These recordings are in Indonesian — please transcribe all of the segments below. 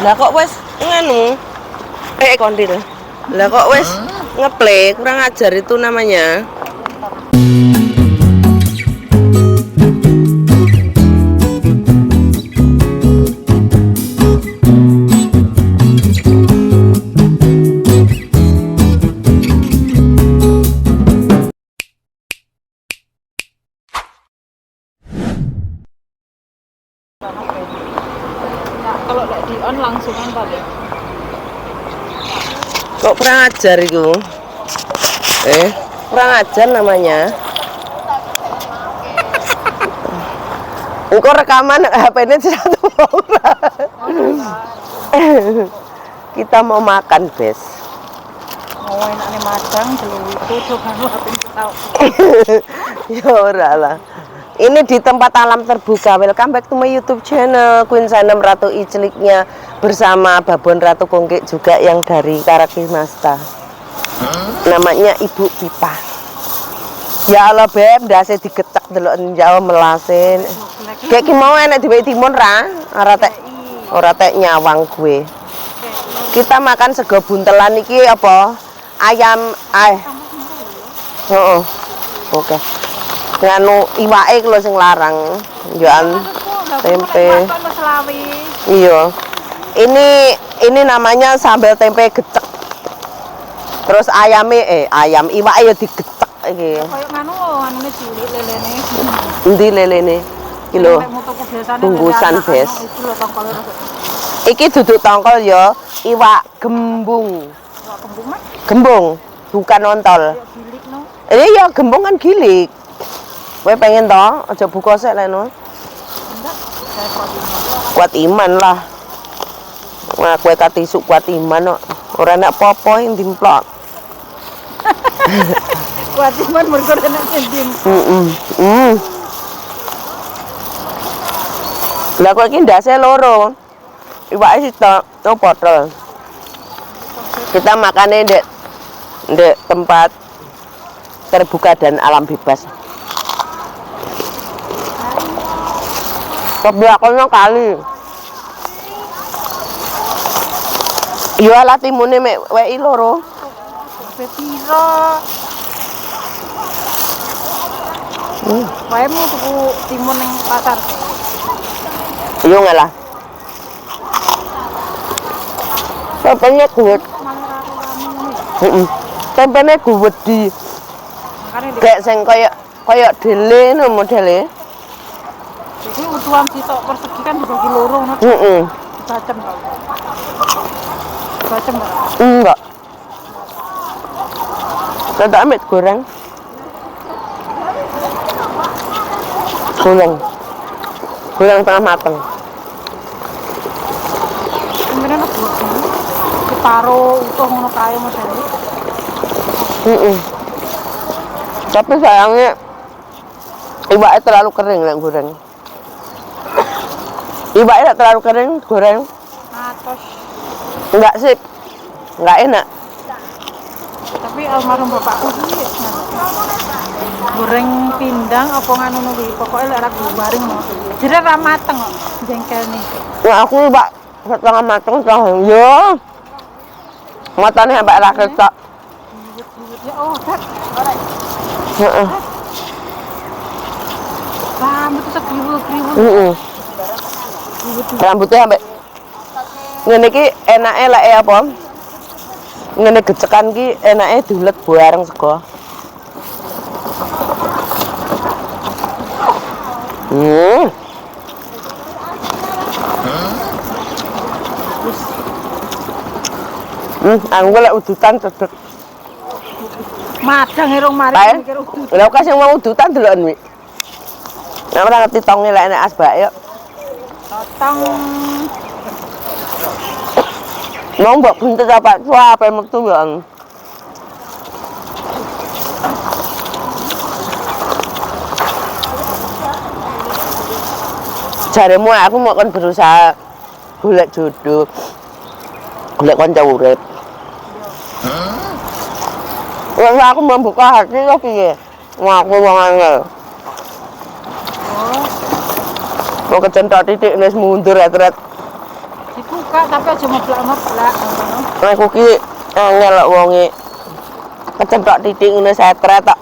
Lah kok wes nganu kondil. Lah kok wes ngeplay, kurang ajar itu namanya. Kalau di on langsungan tadi. Kok kurang ajar itu? Kurang ajar namanya. Engkau rekaman HP-nya satu Kita mau makan, Bes. Mau enaknya madang dulu itu coba HP tahu. Ya ora lah. Ini di tempat alam terbuka. Welcome back to my YouTube channel Queen Sainem Ratu Icliknya bersama Babon Ratu Kongkik juga yang dari Karakimasta. Namanya Ibu Pipa. Ya Allah Beb, ndase digecek delok njau melasin. Kayak ki mau enek diwe timun ra? Ora tek nyawang gue. Kita makan sego buntelan iki apa? Ayam Heeh. Oke. Nganu iwake lho sing larang. Njokan tempe. Iya. Ini namanya sambal tempe gecek. Terus ayam iwake ya digecek iki. Kayak nganu anune cilik lelene. Endi lelene? Iki lho. Bungkusan, Bes. Iki duduk tongkol ya, iwak gembung. Iwak gembung mah? Gembung, bukan ontol. Gilik no. Iya, gembung kan gilik. Kowe pengen to? Aja buka sik leno. Enggak, saya Kuat iman lah. Wah, kowe katisuk kuat iman kok. Ora nek apa-apa yang dimplok. kuat iman mergo enak ndim. Lah kok iki ndase loro. Iwake sitok, no botol. Kita makannya di tempat terbuka dan alam bebas. Kebelakangnya kali. Iya lah timune mek weki loro. Piro. Wae mau tuku timun ning pasar. Iya ngalah. Tempenya guwet. Tempenya guwet di. Kayak sing kaya dele no modele. Jadi utuhan sitok persegi kan dibagi loro ngono. Bacem to. Bacem to. Enggak. Kita ambil goreng. Goreng tengah mateng. Kemudian aku ditaruh utuh ngono kae modele. Tapi sayangnya iwaknya terlalu kering lek goreng. Iwaknya terlalu kering goreng. Atos. Enggak sip. Enggak enak. Tapi almarhum bapakku iki goreng pindang apa nganu kuwi pokoke lek ra bareng no. Jere ra mateng kok jengkelne. Nah, aku iwak setengah mateng setengah yo. Matane sampai ra ketok. Ya oh, Dak. Heeh. Rambut tetep kriwul-kriwul. Rambutnya sampai ngene iki enake lek apa? Ngene gecekan ki enake diulet bareng sego. Aku lek udutan cedek. Madang irung mari mikir udut. Lha kok sing mau udutan deloken wi. Nek ora ngerti tonge lek enek asbak yo. Tong Mau mbok buntut apa tua apa metu yo. Jaremu aku mau kan berusaha golek jodoh. Golek kanca urip. Wong aku membuka hati kok piye? Ngaku wong angel. Mau kecentok titik wis mundur retret. buka tapi aja ngeblak-ngeblak ngono. Aku ki angel kok wonge. Kecemplok titik ngene setret tok.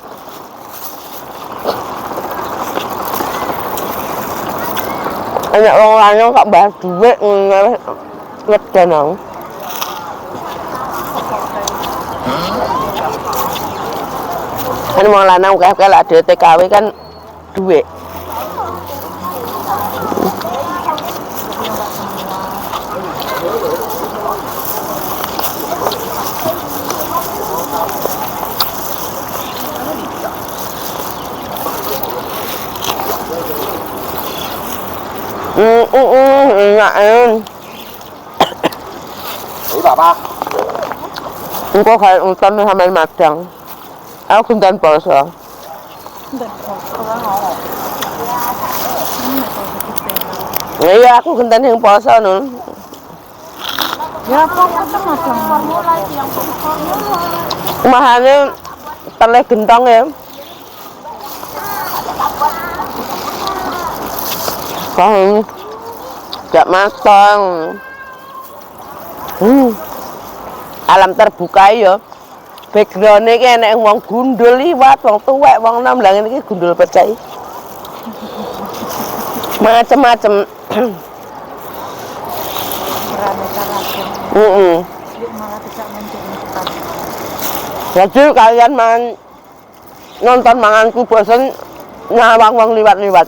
Enak wong lanang kok bahas dhuwit ngene ngeden aku. Kan wong lanang akeh lek dhewe TKW kan dhuwit. Enak Ini Bapak. engko kayak utang sama madang. Aku gendan poso. Ndak kok. Iya, aku gendan yang poso nun. Ya apa macam-macam. Mahane teleh gentong ya. Kau gak matang. Alam terbuka ya. Background-e ki enek wong gundul liwat, wong tuwek, wong enom. Lah ngene iki gundul pecah. Macem-macem. Beraneka ragam. Malah tidak menceritakan. Jadi kalian nonton manganku bosen nyawang wong liwat-liwat.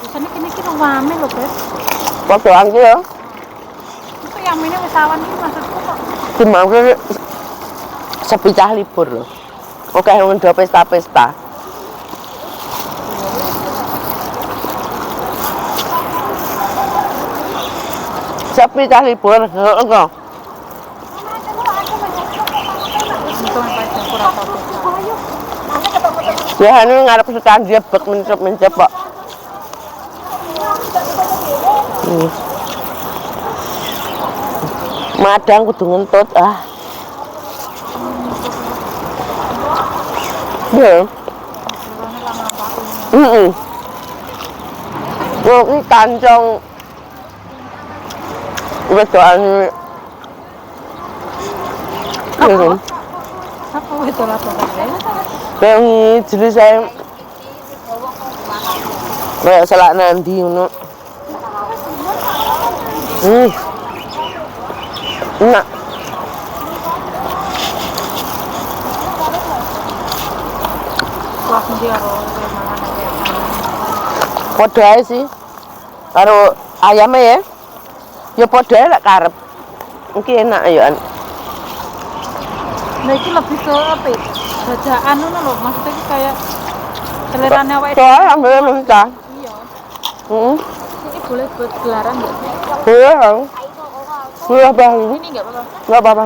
Biasanya kini rame loh, Bes. Podoan ki ya. Itu yang ini wisawan ini maksudku kok. Dimau ki sepicah libur loh. Oke, ngendo pesta-pesta. Sepicah libur, heeh kok. Untung apa campur apa Ya anu ngarep sukan dia bek mencep kok. Madang kudu ngentut Ya. Yo iki kancong wedokan apa itu lah pokoknya. yang jenis saya kayak selak nanti ngono. Enak. Wah, dia roh mangan aja. Podo ae sih. Karo ayamnya ya. Ya podo ae lek karep. Iki enak ya. Nah, itu lebih ke apa ya? Bajaan ngono lho, maksudnya iki kayak selerane awake. Soale ambil mentah. Iya. Heeh. Ini boleh buat gelaran enggak? Iya. Iya, Bang. Ini enggak apa-apa. Enggak apa-apa.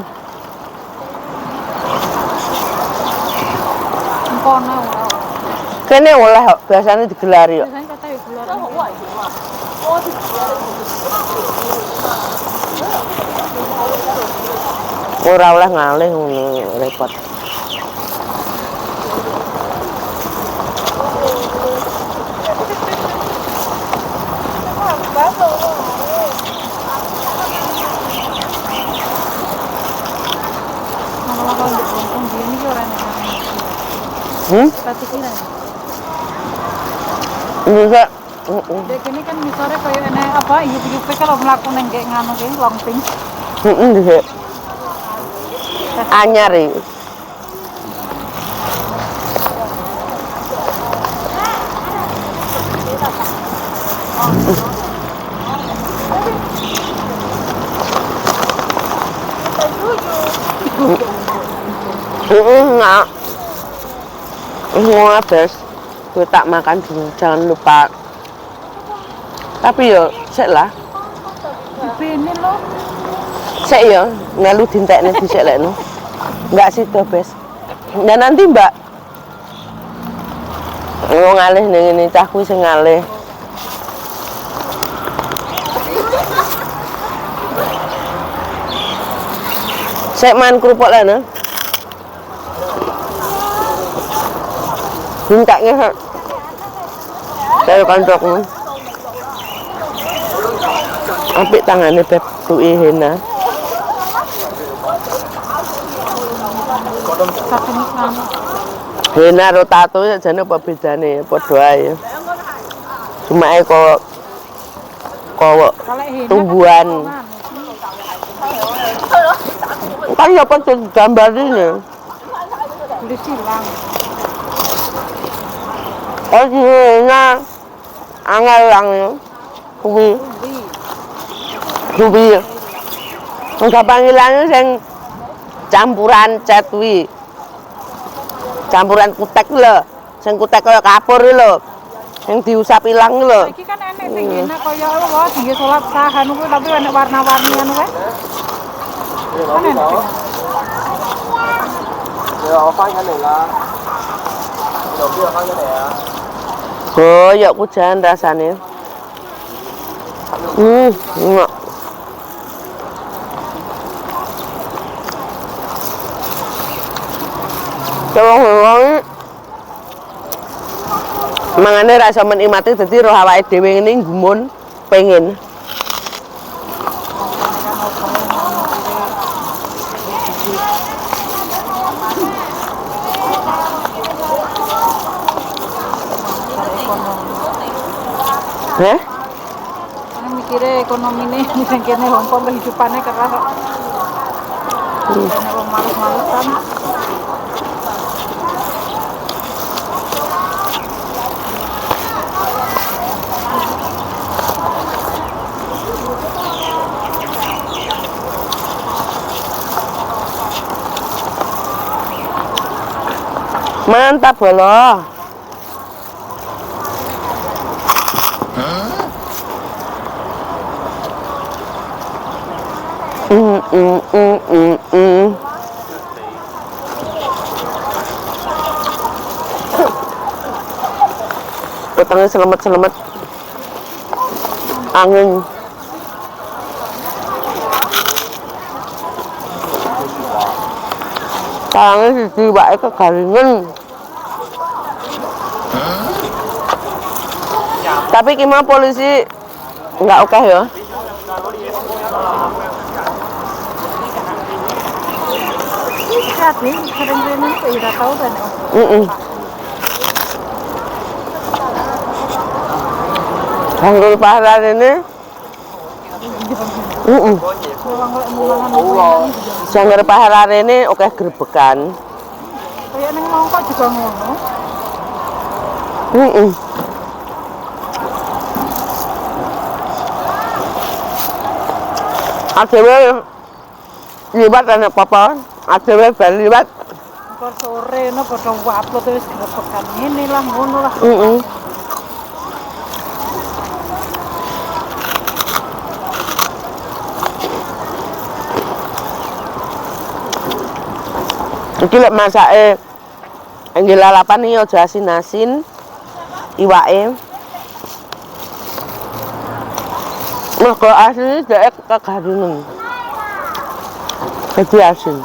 Kono. Kene oleh kok, biasanya digelari kok. Biasanya kata ya gelaran. Ora oleh ngalih ngono repot. Kalau di kampung gini ki ora enak. Pati kira. Bisa. Dek ini kan misalnya kayak enak apa, YouTube kalau melakukan yang kayak nganu kayak longping. Bisa. Anyar iki. Enggak. Mau habis. Gue tak makan dulu, jangan lupa. Tapi yo, sik lah. Ini loh. Sik yo, melu dintekne dhisik lek no. Enggak sido, Bes. Dan nanti, Mbak. Wong ngalih ning ngene cah kuwi sing ngalih. Sik man kerupuk lah no. Minta ngehe. Saya kancaku. Apik tangane, Beb. Tatuki henna. Satu nikah. Henna karo tato jane apa bedane? Padha ae. Cuma kok Kalau henna tumbuhan. Kan ya apa gambar ini? boleh silang. Oh, henna angel lang kuwi. Kuwi. Enggak panggilannya sing campuran cat kuwi. Campuran kutek lho. Sing kutek kaya kapur lho. Sing diusap ilang lho. Iki kan enek sing henna kaya apa dienggo salat sahan kuwi tapi enek warna-warni anu kae. Kan enek. Koyok hujan rasanya. Enak. Kalau mangane rasa menikmati dadi roh awake dhewe ngene gumun pengen. Heh? Karena mikirnya ekonomi nih, misalnya kene Hongkong kehidupannya keras kok. Karena orang males-malesan. Mantap loh. Petangnya selamat-selamat angin. Tangannya siji wae kegaringen. Tapi gimana polisi nggak oke ya? Lihat nih, sering-sering itu udah tahu kan. Hanggul paharan ini. Sanggar paharan ini oke grebekan. Kayak neng Hongkong juga ngono. Adewe liwat ana apa-apa, adewe ben liwat. Kok sore no padha upload wis grebekan ngene lah ngono lah. Iki lek masake nggih lalapan iki aja asin-asin iwake. Mergo asin dhek kegaringen. Dadi asin.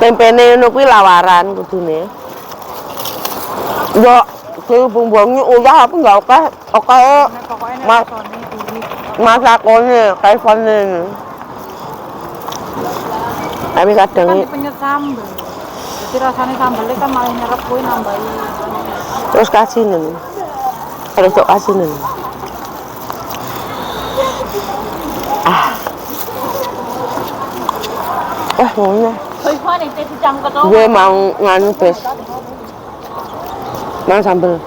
Tempene ngono kuwi lawaran kudune. Yo, kuwi bumbungnya ulah apa enggak oke. Oke. Mas masakone kayak fane. Tapi kadang Kan dipenyet sambel. Jadi rasanya sambelnya kan malah nyerep kuwi nambahi. terus kasinin. Terus tok kasinin. Ngono. Gue mau nganu bes. Mang sambel.